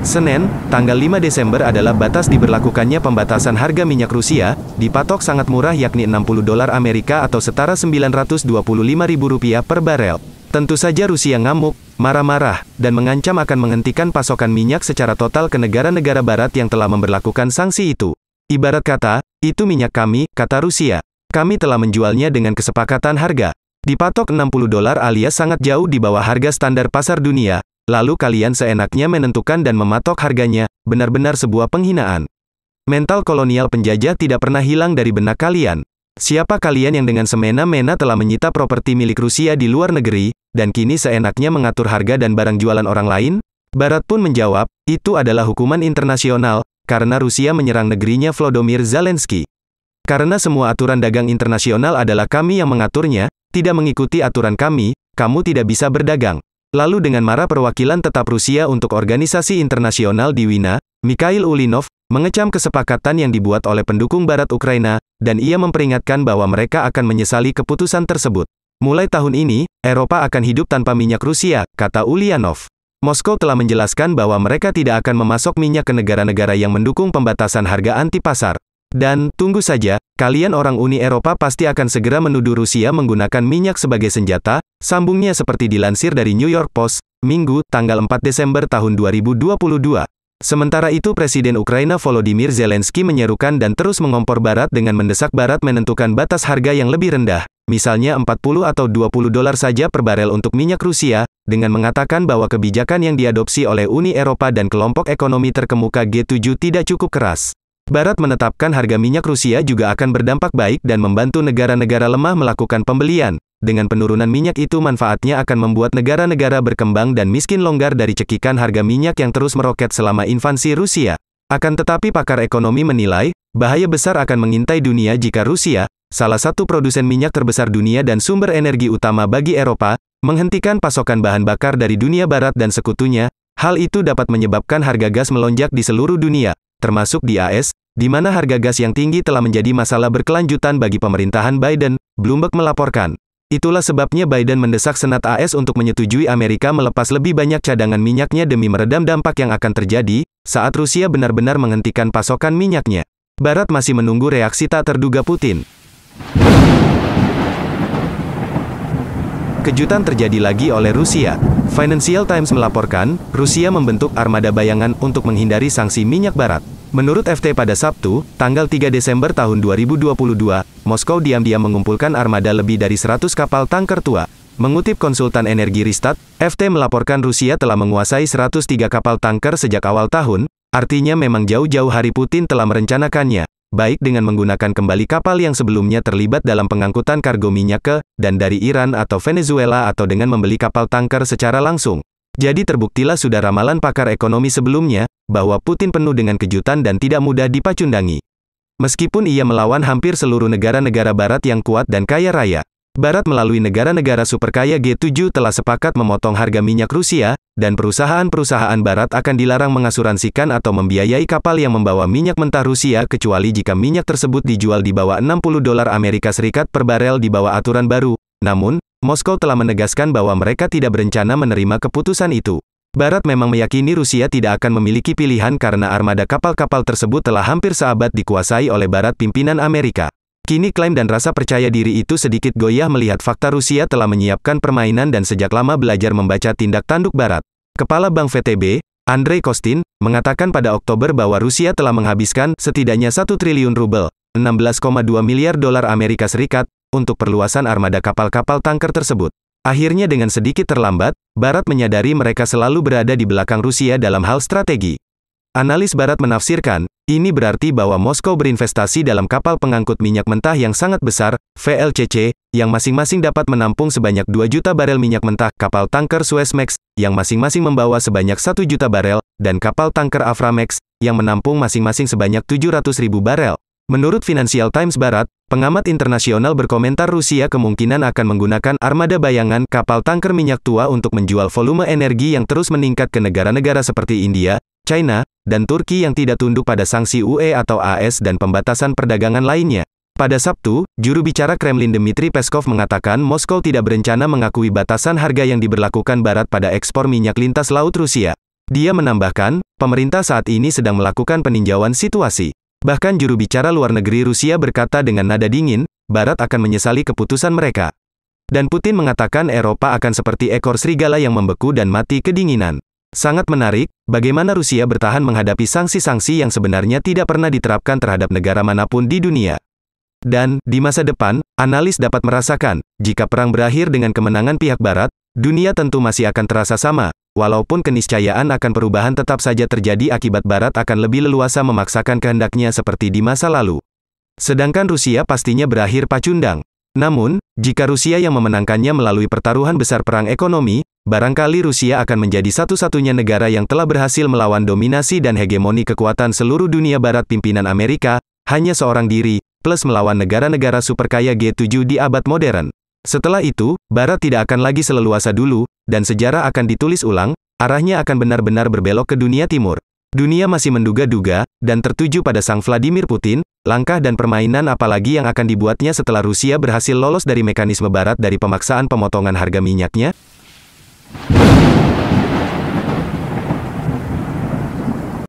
Senin, tanggal 5 Desember adalah batas diberlakukannya pembatasan harga minyak Rusia, dipatok sangat murah yakni $60 Amerika atau setara Rp925.000 per barel. Tentu saja Rusia ngamuk, marah-marah, dan mengancam akan menghentikan pasokan minyak secara total ke negara-negara barat yang telah memberlakukan sanksi itu. Ibarat kata, itu minyak kami, kata Rusia. Kami telah menjualnya dengan kesepakatan harga. Dipatok $60 alias sangat jauh di bawah harga standar pasar dunia. Lalu kalian seenaknya menentukan dan mematok harganya, benar-benar sebuah penghinaan. Mental kolonial penjajah tidak pernah hilang dari benak kalian. Siapa kalian yang dengan semena-mena telah menyita properti milik Rusia di luar negeri, dan kini seenaknya mengatur harga dan barang jualan orang lain? Barat pun menjawab, itu adalah hukuman internasional, karena Rusia menyerang negerinya Volodymyr Zelensky. Karena semua aturan dagang internasional adalah kami yang mengaturnya, tidak mengikuti aturan kami, kamu tidak bisa berdagang. Lalu dengan marah perwakilan tetap Rusia untuk organisasi internasional di Wina, Mikhail Ulinov, mengecam kesepakatan yang dibuat oleh pendukung Barat Ukraina, dan ia memperingatkan bahwa mereka akan menyesali keputusan tersebut. Mulai tahun ini, Eropa akan hidup tanpa minyak Rusia, kata Ulyanov. Moskow telah menjelaskan bahwa mereka tidak akan memasok minyak ke negara-negara yang mendukung pembatasan harga anti pasar. Dan, tunggu saja, kalian orang Uni Eropa pasti akan segera menuduh Rusia menggunakan minyak sebagai senjata, sambungnya seperti dilansir dari New York Post, Minggu, tanggal 4 Desember tahun 2022. Sementara itu Presiden Ukraina Volodymyr Zelensky menyerukan dan terus mengompor Barat dengan mendesak Barat menentukan batas harga yang lebih rendah, misalnya $40 atau $20 saja per barel untuk minyak Rusia, dengan mengatakan bahwa kebijakan yang diadopsi oleh Uni Eropa dan kelompok ekonomi terkemuka G7 tidak cukup keras. Barat menetapkan harga minyak Rusia juga akan berdampak baik dan membantu negara-negara lemah melakukan pembelian. Dengan penurunan minyak itu manfaatnya akan membuat negara-negara berkembang dan miskin longgar dari cekikan harga minyak yang terus meroket selama invasi Rusia. Akan tetapi pakar ekonomi menilai, bahaya besar akan mengintai dunia jika Rusia, salah satu produsen minyak terbesar dunia dan sumber energi utama bagi Eropa, menghentikan pasokan bahan bakar dari dunia barat dan sekutunya. Hal itu dapat menyebabkan harga gas melonjak di seluruh dunia, termasuk di AS, di mana harga gas yang tinggi telah menjadi masalah berkelanjutan bagi pemerintahan Biden, Bloomberg melaporkan. Itulah sebabnya Biden mendesak Senat AS untuk menyetujui Amerika melepas lebih banyak cadangan minyaknya demi meredam dampak yang akan terjadi, saat Rusia benar-benar menghentikan pasokan minyaknya. Barat masih menunggu reaksi tak terduga Putin. Kejutan terjadi lagi oleh Rusia. Financial Times melaporkan, Rusia membentuk armada bayangan untuk menghindari sanksi minyak Barat. Menurut FT pada Sabtu, tanggal 3 Desember tahun 2022, Moskow diam-diam mengumpulkan armada lebih dari 100 kapal tanker tua. Mengutip konsultan energi Rystad, FT melaporkan Rusia telah menguasai 103 kapal tanker sejak awal tahun, artinya memang jauh-jauh hari Putin telah merencanakannya, baik dengan menggunakan kembali kapal yang sebelumnya terlibat dalam pengangkutan kargo minyak ke, dan dari Iran atau Venezuela atau dengan membeli kapal tanker secara langsung. Jadi terbuktilah sudah ramalan pakar ekonomi sebelumnya, bahwa Putin penuh dengan kejutan dan tidak mudah dipacundangi. Meskipun ia melawan hampir seluruh negara-negara Barat yang kuat dan kaya raya, Barat melalui negara-negara superkaya G7 telah sepakat memotong harga minyak Rusia, dan perusahaan-perusahaan Barat akan dilarang mengasuransikan atau membiayai kapal yang membawa minyak mentah Rusia kecuali jika minyak tersebut dijual di bawah $60 Amerika Serikat per barel di bawah aturan baru. Namun, Moskow telah menegaskan bahwa mereka tidak berencana menerima keputusan itu. Barat memang meyakini Rusia tidak akan memiliki pilihan karena armada kapal-kapal tersebut telah hampir seabad dikuasai oleh Barat pimpinan Amerika. Kini klaim dan rasa percaya diri itu sedikit goyah melihat fakta Rusia telah menyiapkan permainan dan sejak lama belajar membaca tindak tanduk Barat. Kepala Bank VTB, Andrei Kostin, mengatakan pada Oktober bahwa Rusia telah menghabiskan setidaknya 1 triliun rubel, $16,2 miliar Amerika Serikat, untuk perluasan armada kapal-kapal tanker tersebut. Akhirnya dengan sedikit terlambat, Barat menyadari mereka selalu berada di belakang Rusia dalam hal strategi. Analis Barat menafsirkan, ini berarti bahwa Moskow berinvestasi dalam kapal pengangkut minyak mentah yang sangat besar, VLCC, yang masing-masing dapat menampung sebanyak 2 juta barel minyak mentah, kapal tanker Suezmax, yang masing-masing membawa sebanyak 1 juta barel, dan kapal tanker Aframax, yang menampung masing-masing sebanyak 700.000 barel. Menurut Financial Times Barat, pengamat internasional berkomentar Rusia kemungkinan akan menggunakan armada bayangan kapal tanker minyak tua untuk menjual volume energi yang terus meningkat ke negara-negara seperti India, China, dan Turki yang tidak tunduk pada sanksi UE atau AS dan pembatasan perdagangan lainnya. Pada Sabtu, juru bicara Kremlin Dmitry Peskov mengatakan Moskow tidak berencana mengakui batasan harga yang diberlakukan Barat pada ekspor minyak lintas laut Rusia. Dia menambahkan, pemerintah saat ini sedang melakukan peninjauan situasi. Bahkan juru bicara luar negeri Rusia berkata dengan nada dingin, Barat akan menyesali keputusan mereka. Dan Putin mengatakan Eropa akan seperti ekor serigala yang membeku dan mati kedinginan. Sangat menarik, bagaimana Rusia bertahan menghadapi sanksi-sanksi yang sebenarnya tidak pernah diterapkan terhadap negara manapun di dunia. Dan, di masa depan, analis dapat merasakan, jika perang berakhir dengan kemenangan pihak Barat, dunia tentu masih akan terasa sama, walaupun keniscayaan akan perubahan tetap saja terjadi akibat Barat akan lebih leluasa memaksakan kehendaknya seperti di masa lalu. Sedangkan Rusia pastinya berakhir pacundang. Namun, jika Rusia yang memenangkannya melalui pertaruhan besar perang ekonomi, barangkali Rusia akan menjadi satu-satunya negara yang telah berhasil melawan dominasi dan hegemoni kekuatan seluruh dunia Barat pimpinan Amerika, hanya seorang diri, plus melawan negara-negara superkaya G7 di abad modern. Setelah itu, Barat tidak akan lagi seleluasa dulu, dan sejarah akan ditulis ulang, arahnya akan benar-benar berbelok ke dunia timur. Dunia masih menduga-duga, dan tertuju pada sang Vladimir Putin, langkah dan permainan apalagi yang akan dibuatnya setelah Rusia berhasil lolos dari mekanisme Barat dari pemaksaan pemotongan harga minyaknya?